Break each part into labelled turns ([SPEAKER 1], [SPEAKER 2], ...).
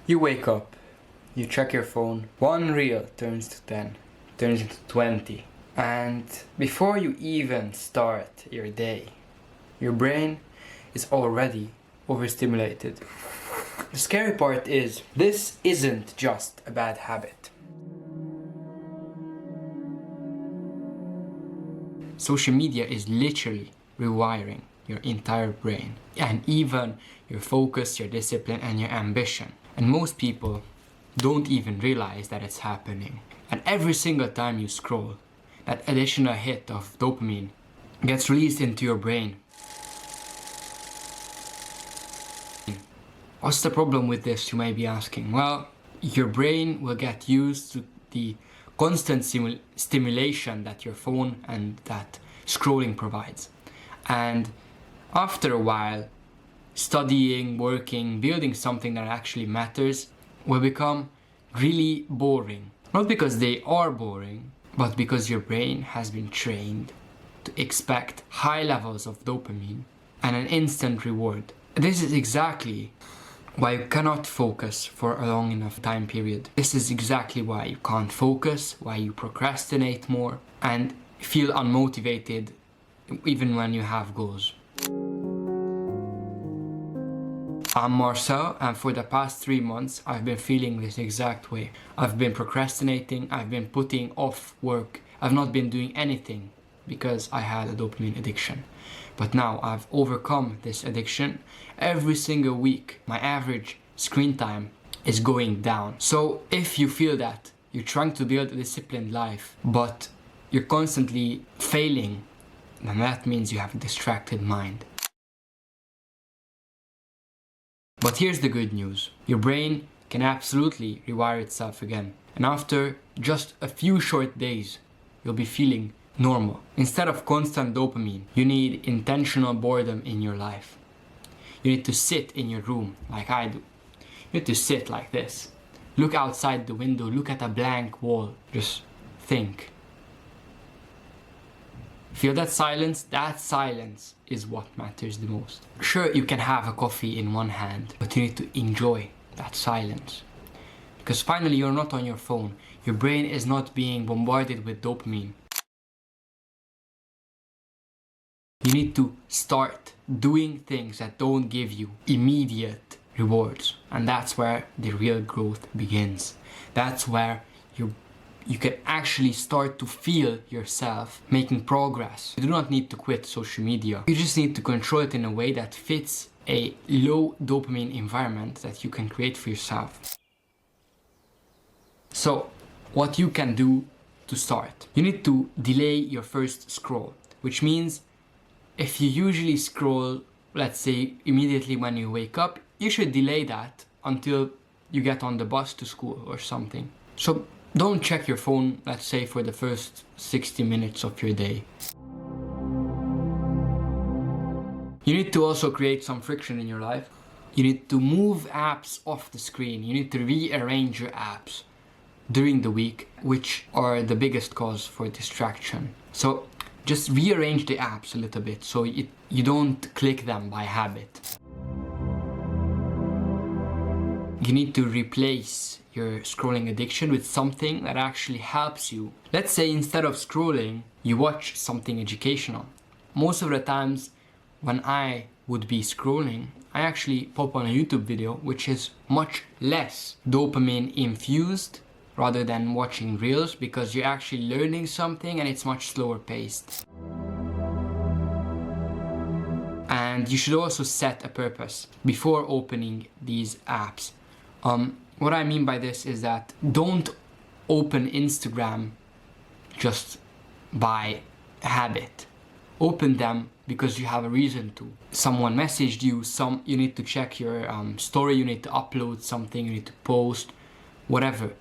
[SPEAKER 1] You wake up, you check your phone, one reel turns to 10, turns into 20, and before you even start your day, your brain is already overstimulated. The scary part is, this isn't just a bad habit. Social media is literally rewiring your entire brain, and even your focus, your discipline, and your ambition. And most people don't even realize that it's happening. And every single time you scroll, that additional hit of dopamine gets released into your brain. What's the problem with this, you may be asking? Well, your brain will get used to the constant stimulation that your phone and that scrolling provides. And after a while, studying, working, building something that actually matters will become really boring. Not because they are boring, but because your brain has been trained to expect high levels of dopamine and an instant reward. This is exactly why you cannot focus for a long enough time period. This is exactly why you can't focus, why you procrastinate more, and feel unmotivated even when you have goals. I'm Marcel, and for the past 3 months I've been feeling this exact way. I've been procrastinating, I've been putting off work, I've not been doing anything because I had a dopamine addiction. But now I've overcome this addiction. Every single week my average screen time is going down. So if you feel that you're trying to build a disciplined life but you're constantly failing, then that means you have a distracted mind. But here's the good news. Your brain can absolutely rewire itself again. And after just a few short days, you'll be feeling normal. Instead of constant dopamine, you need intentional boredom in your life. You need to sit in your room like I do. You need to sit like this. Look outside the window, look at a blank wall. Just think. Feel that silence? That silence is what matters the most. Sure, you can have a coffee in one hand, but you need to enjoy that silence. Because finally you're not on your phone. Your brain is not being bombarded with dopamine. You need to start doing things that don't give you immediate rewards. And that's where the real growth begins. That's where you can actually start to feel yourself making progress. You do not need to quit social media. You just need to control it in a way that fits a low dopamine environment that you can create for yourself. So, what you can do to start? You need to delay your first scroll, which means if you usually scroll, let's say immediately when you wake up, you should delay that until you get on the bus to school or something. So don't check your phone, let's say, for the first 60 minutes of your day. You need to also create some friction in your life. You need to move apps off the screen. You need to rearrange your apps during the week, which are the biggest cause for distraction. So just rearrange the apps a little bit so you don't click them by habit. You need to replace your scrolling addiction with something that actually helps you. Let's say instead of scrolling, you watch something educational. Most of the times when I would be scrolling, I actually pop on a YouTube video which is much less dopamine infused rather than watching reels, because you're actually learning something and it's much slower paced. And you should also set a purpose before opening these apps. What I mean by this is that don't open Instagram just by habit. Open them because you have a reason to. Someone messaged you, you need to check your story, you need to upload something, you need to post, whatever.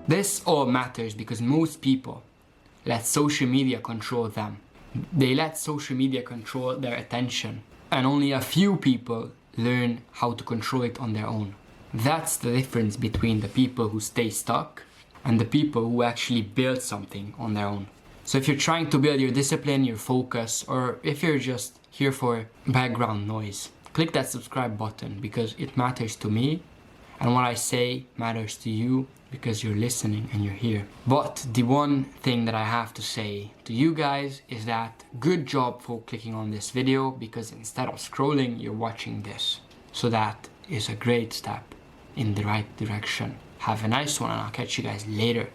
[SPEAKER 1] This all matters because most people let social media control them. They let social media control their attention, and only a few people learn how to control it on their own. That's the difference between the people who stay stuck and the people who actually build something on their own. So if you're trying to build your discipline, your focus, or if you're just here for background noise, click that subscribe button because it matters to me, and what I say matters to you because you're listening and you're here. But the one thing that I have to say to you guys is that good job for clicking on this video, because instead of scrolling, you're watching this. So that is a great step in the right direction. Have a nice one, and I'll catch you guys later.